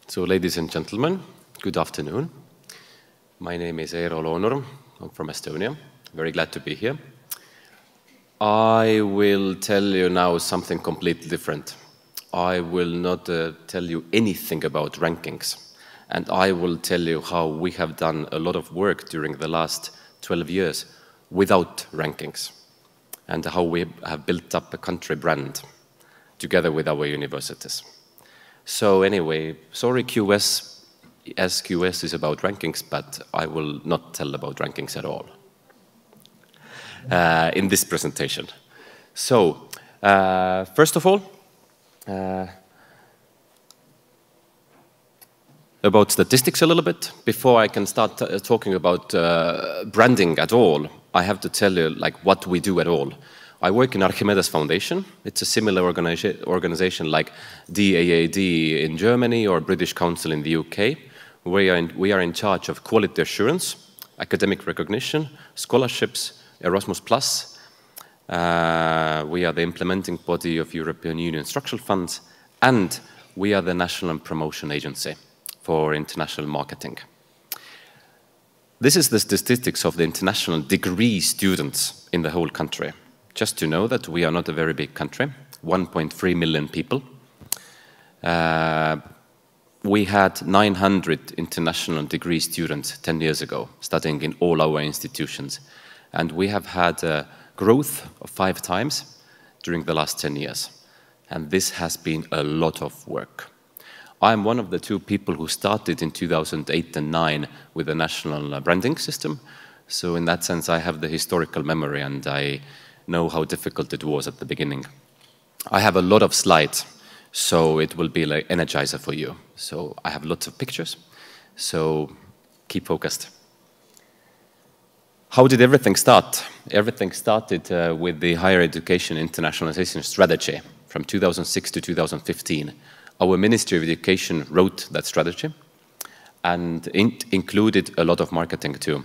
So, ladies and gentlemen, good afternoon. My name is Eero Loonurm. I'm from Estonia. Very glad to be here. I will tell you now something completely different. I will not tell you anything about rankings. And I will tell you how we have done a lot of work during the last 12 years without rankings, and how we have built up a country brand together with our universities. So anyway, sorry QS, as QS is about rankings, but I will not tell about rankings at all in this presentation. So, first of all, about statistics a little bit. Before I can start talking about branding at all, I have to tell you like what we do at all. I work in Archimedes Foundation. It's a similar organization like DAAD in Germany or British Council in the UK. We are in charge of quality assurance, academic recognition, scholarships, Erasmus+. We are the implementing body of European Union structural funds, and we are the national promotion agency for international marketing. This is the statistics of the international degree students in the whole country. Just to know that we are not a very big country, 1.3 million people. We had 900 international degree students 10 years ago, studying in all our institutions. And we have had a growth of 5 times during the last 10 years. And this has been a lot of work. I'm one of the 2 people who started in 2008 and 2009 with a national branding system. So in that sense, I have the historical memory, and I know how difficult it was at the beginning. I have a lot of slides, so it will be like energizer for you. So I have lots of pictures, so keep focused. How did everything start? Everything started with the higher education internationalization strategy from 2006 to 2015. Our Ministry of Education wrote that strategy, and it included a lot of marketing too.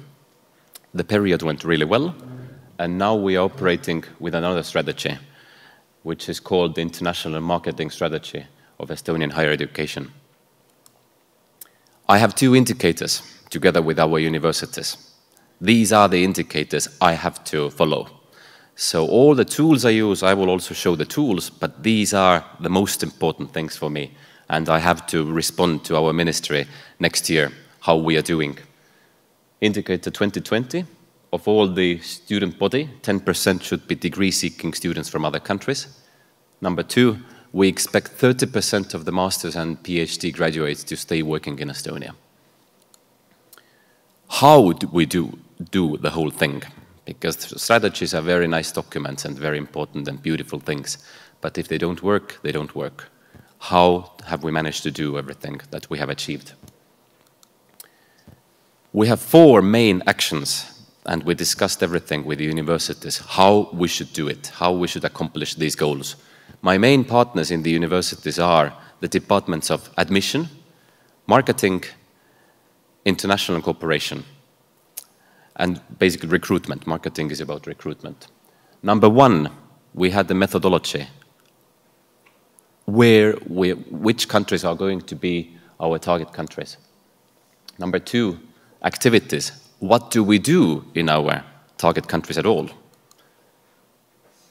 The period went really well, and now we are operating with another strategy, which is called the International Marketing Strategy of Estonian Higher Education. I have 2 indicators together with our universities. These are the indicators I have to follow. So all the tools I use, I will also show the tools, but these are the most important things for me. And I have to respond to our ministry next year, how we are doing. Indicator 2020, of all the student body, 10% should be degree-seeking students from other countries. Number 2, we expect 30% of the master's and PhD graduates to stay working in Estonia. How do we do the whole thing? Because strategies are very nice documents and very important and beautiful things. But if they don't work, they don't work. How have we managed to do everything that we have achieved? We have 4 main actions, and we discussed everything with the universities, how we should do it, how we should accomplish these goals. My main partners in the universities are the departments of admission, marketing, international cooperation, and basically recruitment. Marketing is about recruitment. Number 1, we had the methodology, which countries are going to be our target countries. Number 2, activities. What do we do in our target countries at all?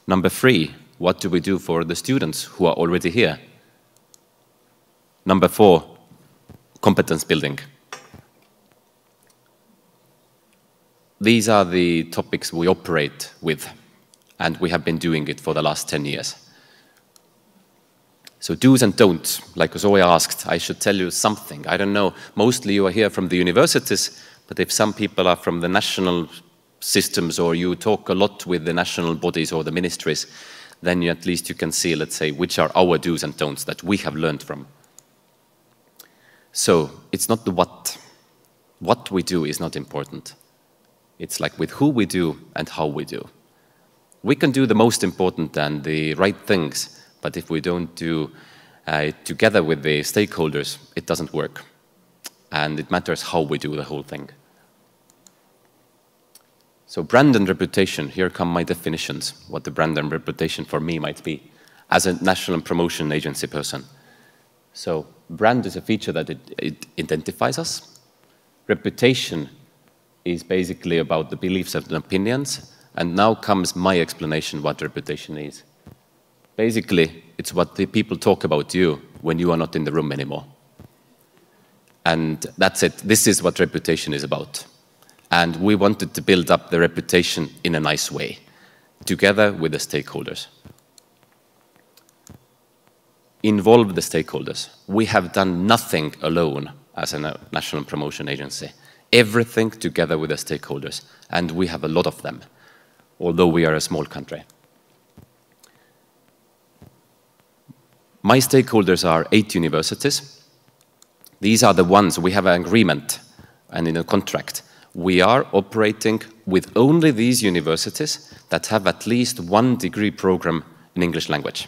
Number 3, what do we do for the students who are already here? Number 4, competence building. These are the topics we operate with, and we have been doing it for the last 10 years. So do's and don'ts, like Zoya asked, I should tell you something. I don't know, mostly you are here from the universities, but if some people are from the national systems or you talk a lot with the national bodies or the ministries, then at least you can see, let's say, which are our do's and don'ts that we have learned from. So it's not the what. What we do is not important. It's like with who we do and how we do. We can do the most important and the right things, but if we don't do it together with the stakeholders, it doesn't work. And it matters how we do the whole thing. So brand and reputation, here come my definitions, what the brand and reputation for me might be as a national promotion agency person. So brand is a feature that it identifies us. Reputation is basically about the beliefs and opinions. And now comes my explanation what reputation is. Basically, it's what the people talk about you when you are not in the room anymore. And that's it. This is what reputation is about. And we wanted to build up the reputation in a nice way, together with the stakeholders. Involve the stakeholders. We have done nothing alone as a national promotion agency. Everything together with the stakeholders. And we have a lot of them, although we are a small country. My stakeholders are 8 universities. These are the ones we have an agreement and in a contract. We are operating with only these universities that have at least 1 degree program in English language.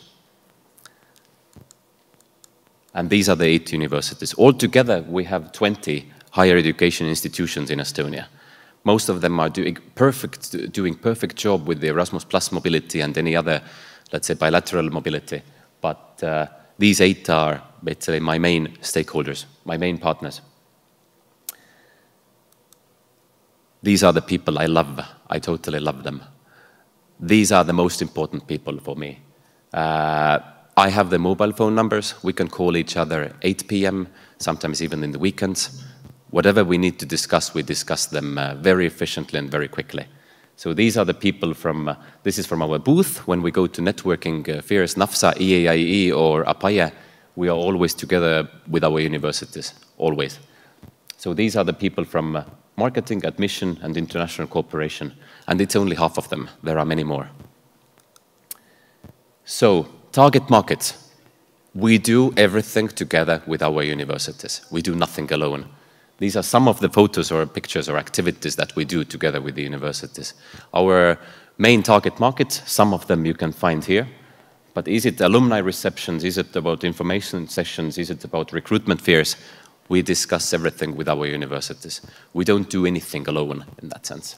And these are the 8 universities. Altogether, we have 20 higher education institutions in Estonia. Most of them are doing perfect job with the Erasmus Plus mobility and any other, let's say, bilateral mobility. But these 8 are, let's say, my main stakeholders, my main partners. These are the people I love. I totally love them. These are the most important people for me. I have the mobile phone numbers. We can call each other at 8 p.m., sometimes even in the weekends. Whatever we need to discuss, we discuss them very efficiently and very quickly. So these are the people from, this is from our booth. When we go to networking fairs, NAFSA, EAIE or APAIE, we are always together with our universities, always. So these are the people from marketing, admission, and international cooperation. And it's only half of them. There are many more. So, target market. We do everything together with our universities. We do nothing alone. These are some of the photos or pictures or activities that we do together with the universities. Our main target market, some of them you can find here. But is it alumni receptions? Is it about information sessions? Is it about recruitment fairs? We discuss everything with our universities. We don't do anything alone in that sense.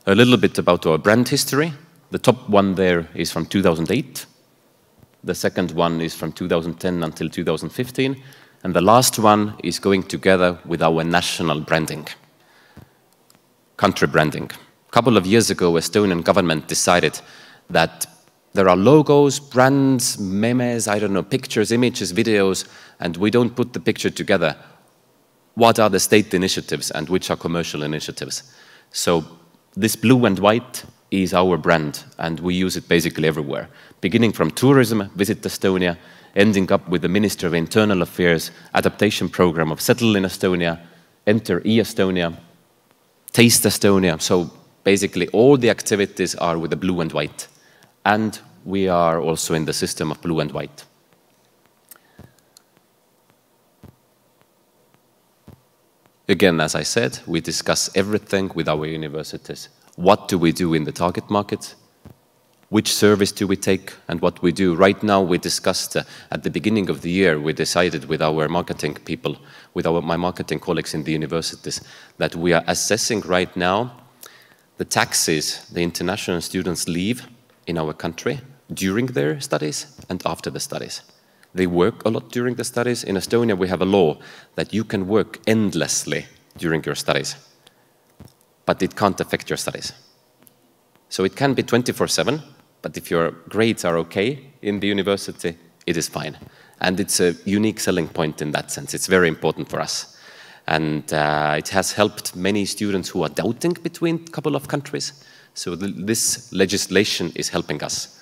A little bit about our brand history. The top one there is from 2008. The second one is from 2010 until 2015. And the last one is going together with our national branding, country branding. A couple of years ago, Estonian government decided that there are logos, brands, memes, I don't know, pictures, images, videos, and we don't put the picture together. What are the state initiatives and which are commercial initiatives? So this blue and white is our brand, and we use it basically everywhere. Beginning from tourism, Visit Estonia, ending up with the Ministry of Internal Affairs adaptation program of Settle in Estonia, Enter e-Estonia, Taste Estonia. So basically all the activities are with the blue and white. And we are also in the system of blue and white. Again, as I said, we discuss everything with our universities. What do we do in the target market? Which service do we take and what we do? Right now, we discussed at the beginning of the year, we decided with our marketing people, with my marketing colleagues in the universities, that we are assessing right now the taxes the international students leave in our country during their studies and after the studies. They work a lot during the studies. In Estonia, we have a law that you can work endlessly during your studies, but it can't affect your studies. So it can be 24/7, but if your grades are okay in the university, it is fine. And it's a unique selling point in that sense. It's very important for us. And it has helped many students who are doubting between a couple of countries. So this legislation is helping us.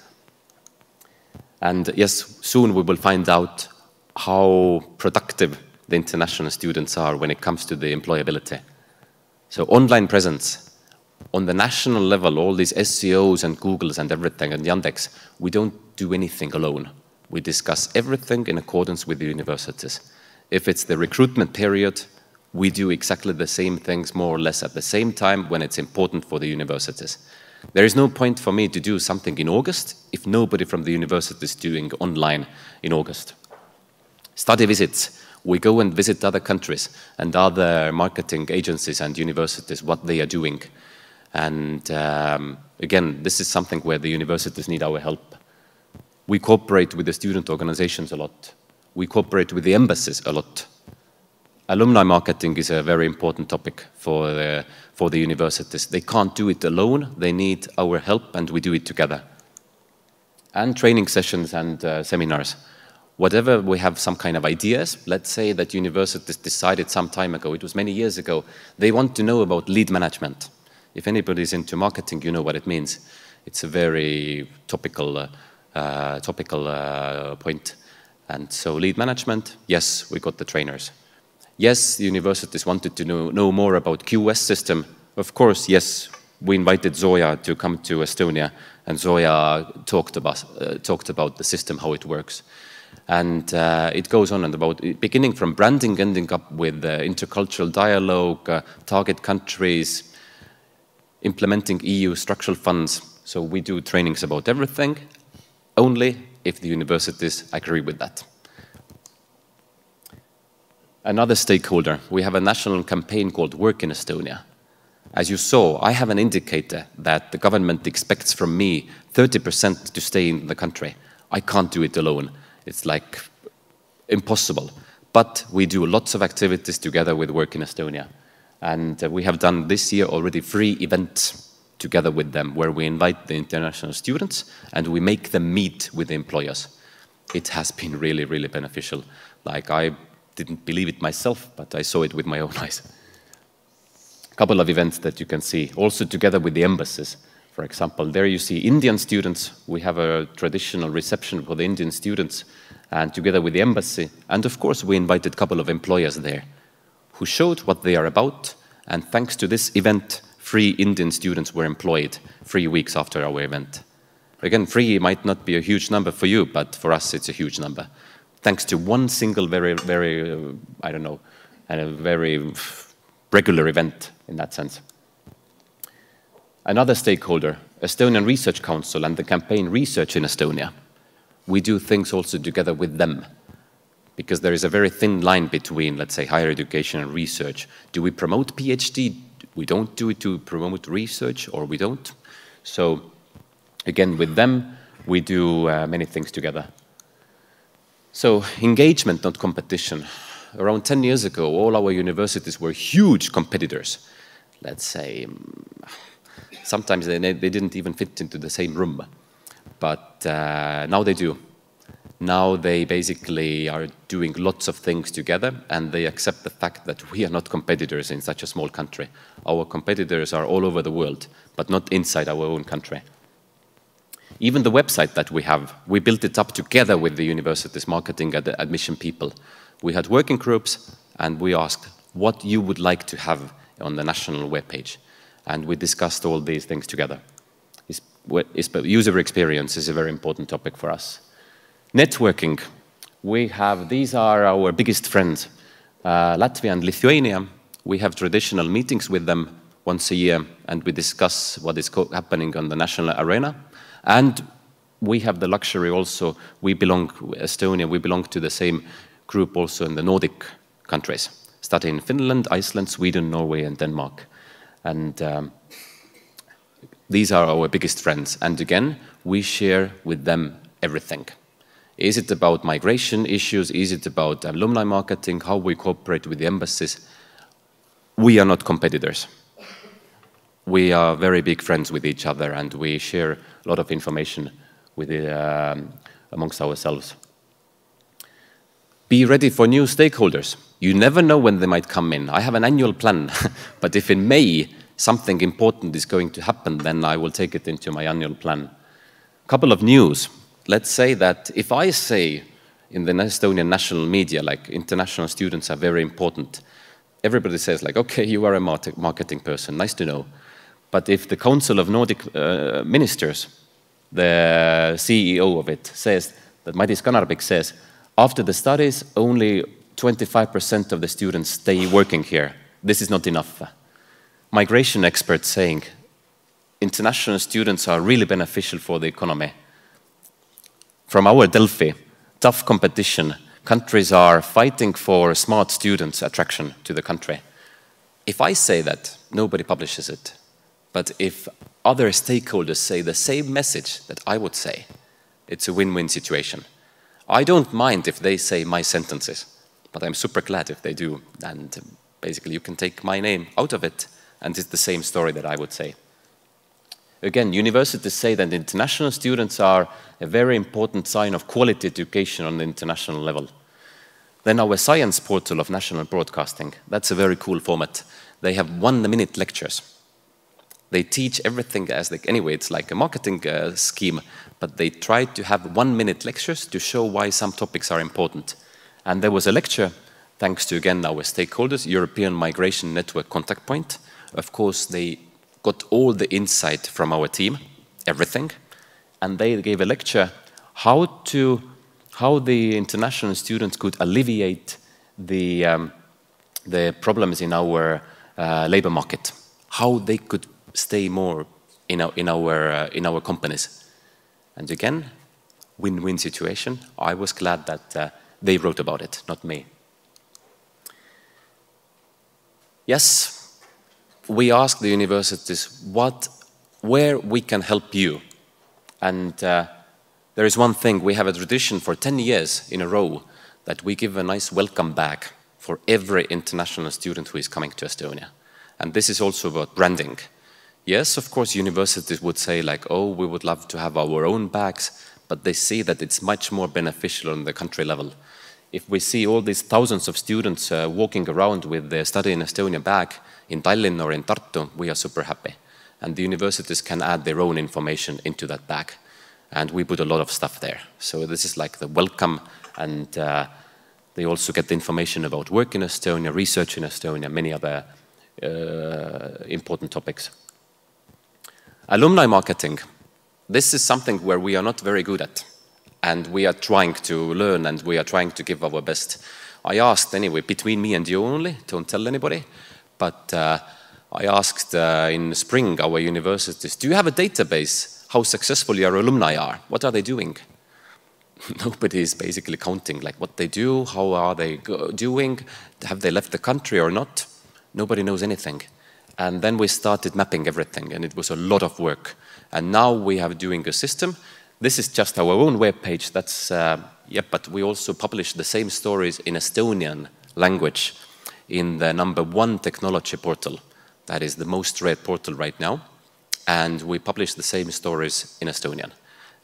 And yes, soon we will find out how productive the international students are when it comes to the employability. So online presence. On the national level, all these SEOs and Googles and everything and Yandex, we don't do anything alone. We discuss everything in accordance with the universities. If it's the recruitment period, we do exactly the same things more or less at the same time when it's important for the universities. There is no point for me to do something in August if nobody from the university is doing online in August. Study visits. We go and visit other countries and other marketing agencies and universities, what they are doing. And again, this is something where the universities need our help. We cooperate with the student organizations a lot. We cooperate with the embassies a lot. Alumni marketing is a very important topic for the universities. They can't do it alone. They need our help, and we do it together. And training sessions and seminars. Whatever we have some kind of ideas, let's say that universities decided some time ago, it was many years ago, they want to know about lead management. If anybody's into marketing, you know what it means. It's a very topical point. And so lead management, yes, we got the trainers. Yes, the universities wanted to know more about QS system. Of course, yes, we invited Zoya to come to Estonia, and Zoya talked about the system, how it works. And it goes on and about, beginning from branding, ending up with intercultural dialogue, target countries, implementing EU structural funds. So we do trainings about everything, only if the universities agree with that. Another stakeholder, we have a national campaign called Work in Estonia. As you saw, I have an indicator that the government expects from me 30% to stay in the country. I can't do it alone. It's like impossible. But we do lots of activities together with Work in Estonia. And we have done this year already 3 events together with them, where we invite the international students and we make them meet with the employers. It has been really, really beneficial. Like, I didn't believe it myself, but I saw it with my own eyes. A couple of events that you can see, also together with the embassies. For example, there you see Indian students. We have a traditional reception for the Indian students, and together with the embassy. And of course, we invited a couple of employers there who showed what they are about. And thanks to this event, 3 Indian students were employed 3 weeks after our event. Again, 3 might not be a huge number for you, but for us it's a huge number. Thanks to one single very regular event in that sense. Another stakeholder, Estonian Research Council and the campaign Research in Estonia. We do things also together with them, because there is a very thin line between, let's say, higher education and research. Do we promote PhD? We don't do it to promote research, or we don't. So again, with them, we do many things together. So engagement, not competition. Around 10 years ago, all our universities were huge competitors. Let's say, sometimes they didn't even fit into the same room. But now they do. Now they basically are doing lots of things together, and they accept the fact that we are not competitors in such a small country. Our competitors are all over the world, but not inside our own country. Even the website that we have, we built it up together with the university's marketing and admission people. We had working groups, and we asked what you would like to have on the national webpage. And we discussed all these things together. User experience is a very important topic for us. Networking, these are our biggest friends. Latvia and Lithuania, we have traditional meetings with them once a year, and we discuss what is happening on the national arena. And we have the luxury also, Estonia, we belong to the same group also in the Nordic countries, study in Finland, Iceland, Sweden, Norway, and Denmark. And these are our biggest friends. And again, we share with them everything. Is it about migration issues? Is it about alumni marketing? How we cooperate with the embassies? We are not competitors. We are very big friends with each other, and we share a lot of information with amongst ourselves. Be ready for new stakeholders. You never know when they might come in. I have an annual plan, but if in May something important is going to happen, then I will take it into my annual plan. A couple of news. Let's say that if I say in the Estonian national media, like, international students are very important, everybody says, like, okay, you are a marketing person, nice to know. But if the Council of Nordic Ministers, the CEO of it, says, that Madis Kanarbik says, after the studies, only 25% of the students stay working here. This is not enough. Migration experts saying, international students are really beneficial for the economy. From our Delphi, tough competition, countries are fighting for smart students' attraction to the country. If I say that, nobody publishes it. But if other stakeholders say the same message that I would say, it's a win-win situation. I don't mind if they say my sentences, but I'm super glad if they do. And basically, you can take my name out of it, and it's the same story that I would say. Again, universities say that international students are a very important sign of quality education on the international level. Then our science portal of national broadcasting, that's a very cool format. They have 1-minute lectures. They teach everything as they, anyway, it's like a marketing scheme, but they try to have 1-minute lectures to show why some topics are important. And there was a lecture, thanks to, again, our stakeholders, European Migration Network Contact Point. Of course, they got all the insight from our team, everything, and they gave a lecture how the international students could alleviate the problems in our labor market, how they could stay more in our companies. And again, win-win situation. I was glad that they wrote about it, not me. Yes, we asked the universities where we can help you. And there is one thing, we have a tradition for 10 years in a row that we give a nice welcome bag for every international student who is coming to Estonia. And this is also about branding. Yes, of course, universities would say like, oh, we would love to have our own bags, but they see that it's much more beneficial on the country level. If we see all these thousands of students walking around with their Study in Estonia bag in Tallinn or in Tartu, we are super happy. And the universities can add their own information into that bag. And we put a lot of stuff there. So this is like the welcome, and they also get the information about work in Estonia, research in Estonia, many other important topics. Alumni marketing. This is something where we are not very good at. And we are trying to learn, and we are trying to give our best. I asked anyway, between me and you only, don't tell anybody, but I asked in spring our universities, do you have a database how successful your alumni are? What are they doing? Nobody is basically counting like what they do, how are they doing, have they left the country or not? Nobody knows anything. And then we started mapping everything, and it was a lot of work. And now we are doing a system. This is just our own webpage. That's, but we also publish the same stories in Estonian language in the #1 technology portal. That is the most read portal right now. And we publish the same stories in Estonian.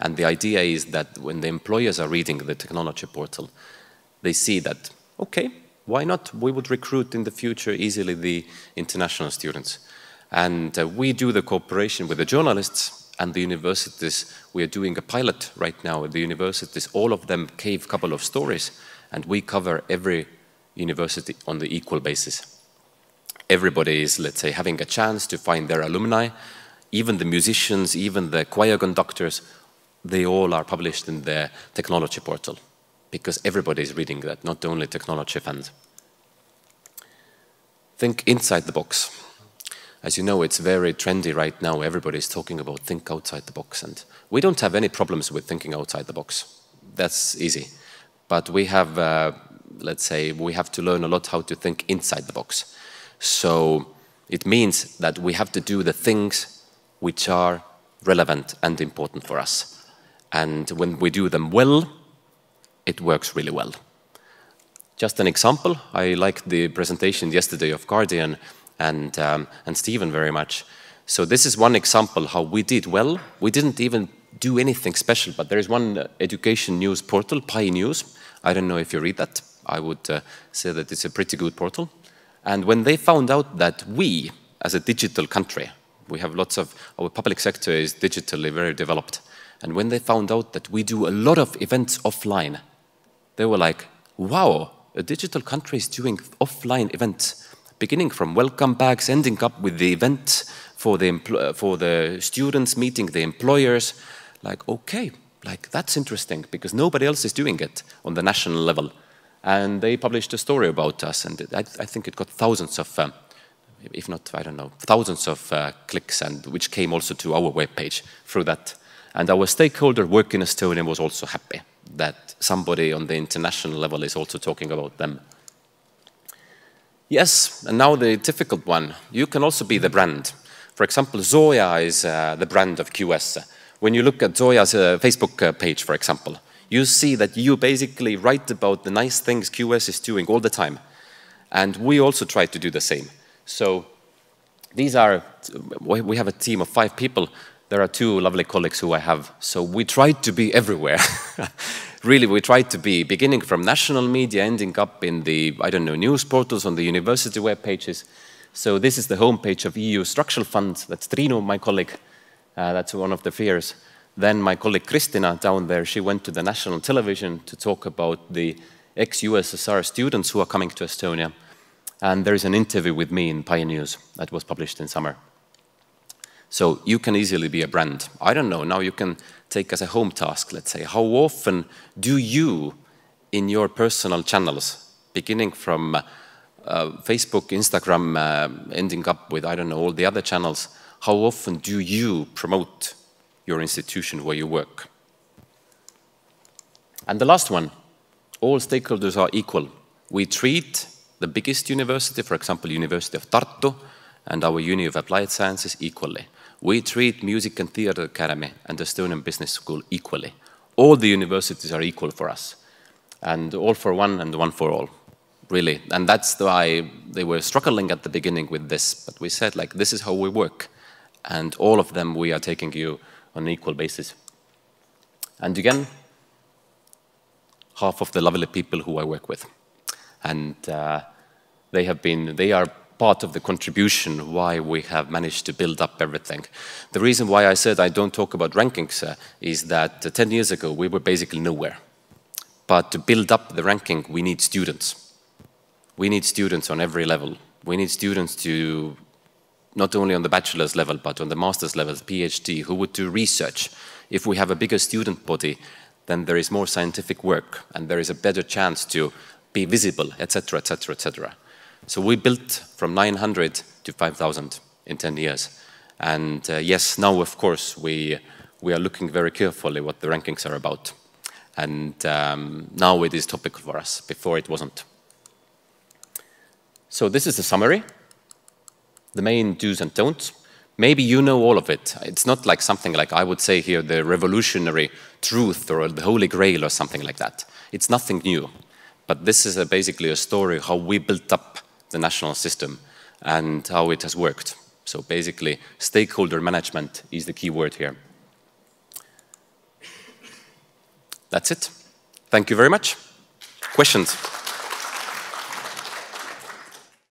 And the idea is that when the employers are reading the technology portal, they see that, okay, why not? We would recruit in the future easily the international students. And we do the cooperation with the journalists and the universities. We are doing a pilot right now at the universities. All of them gave a couple of stories, and we cover every university on the equal basis. Everybody is, let's say, having a chance to find their alumni. Even the musicians, even the choir conductors, they all are published in the technology portal, because everybody is reading that, not only technology fans. Think inside the box. As you know, it's very trendy right now. Everybody is talking about think outside the box. And we don't have any problems with thinking outside the box. That's easy. But we have, let's say, we have to learn a lot how to think inside the box. So it means that we have to do the things which are relevant and important for us. And when we do them well, it works really well. Just an example, I liked the presentation yesterday of Guardian and Stephen very much. So this is one example how we did well. We didn't even do anything special, but there is one education news portal, Pi News. I don't know if you read that. I would say that it's a pretty good portal. And when they found out that we, as a digital country, we have lots of, our public sector is digitally very developed. And when they found out that we do a lot of events offline, they were like, wow, a digital country is doing offline events, beginning from welcome bags, ending up with the event for the students, meeting the employers. Like, okay, like that's interesting, because nobody else is doing it on the national level. And they published a story about us, and I think it got thousands of, if not, I don't know, thousands of clicks, and which came also to our webpage through that. And our stakeholder Work in Estonia was also happy that somebody on the international level is also talking about them. Yes, and now the difficult one. You can also be the brand. For example, Zoya is the brand of QS. When you look at Zoya's Facebook page, for example, you see that you basically write about the nice things QS is doing all the time. And we also try to do the same. So we have a team of 5 people. There are 2 lovely colleagues who I have. So we try to be everywhere. Really, we try to be, beginning from national media, ending up in the, I don't know, news portals, on the university web pages. So this is the homepage of EU structural funds. That's Triinu, my colleague. That's one of the fears. Then my colleague Kristina down there, she went to the national television to talk about the ex-USSR students who are coming to Estonia. And there is an interview with me in Pioneers that was published in summer. So you can easily be a brand. I don't know, now you can take as a home task, let's say, how often do you, in your personal channels, beginning from Facebook, Instagram, ending up with, I don't know, all the other channels, how often do you promote your institution where you work? And the last one, all stakeholders are equal. We treat the biggest university, for example, University of Tartu, and our Uni of Applied Sciences equally. We treat Music and Theatre Academy and Estonian Business School equally. All the universities are equal for us. And all for one and one for all, really. And that's why they were struggling at the beginning with this. But we said, like, this is how we work. And all of them, we are taking you on an equal basis. And again, half of the lovely people who I work with. And they are part of the contribution why we have managed to build up everything. The reason why I said I don't talk about rankings is that 10 years ago we were basically nowhere. But to build up the ranking, we need students. We need students on every level. We need students to, not only on the bachelor's level, but on the master's level, PhD, who would do research. If we have a bigger student body, then there is more scientific work, and there is a better chance to be visible, etc., etc., etc. So we built from 900 to 5,000 in 10 years. And yes, now, of course, we are looking very carefully what the rankings are about. And now it is topical for us. Before it wasn't. So this is the summary, the main do's and don'ts. Maybe you know all of it. It's not like something like I would say here, the revolutionary truth or the Holy Grail or something like that. It's nothing new. But this is basically a story how we built up the national system and how it has worked. So basically, stakeholder management is the key word here. That's it. Thank you very much. Questions?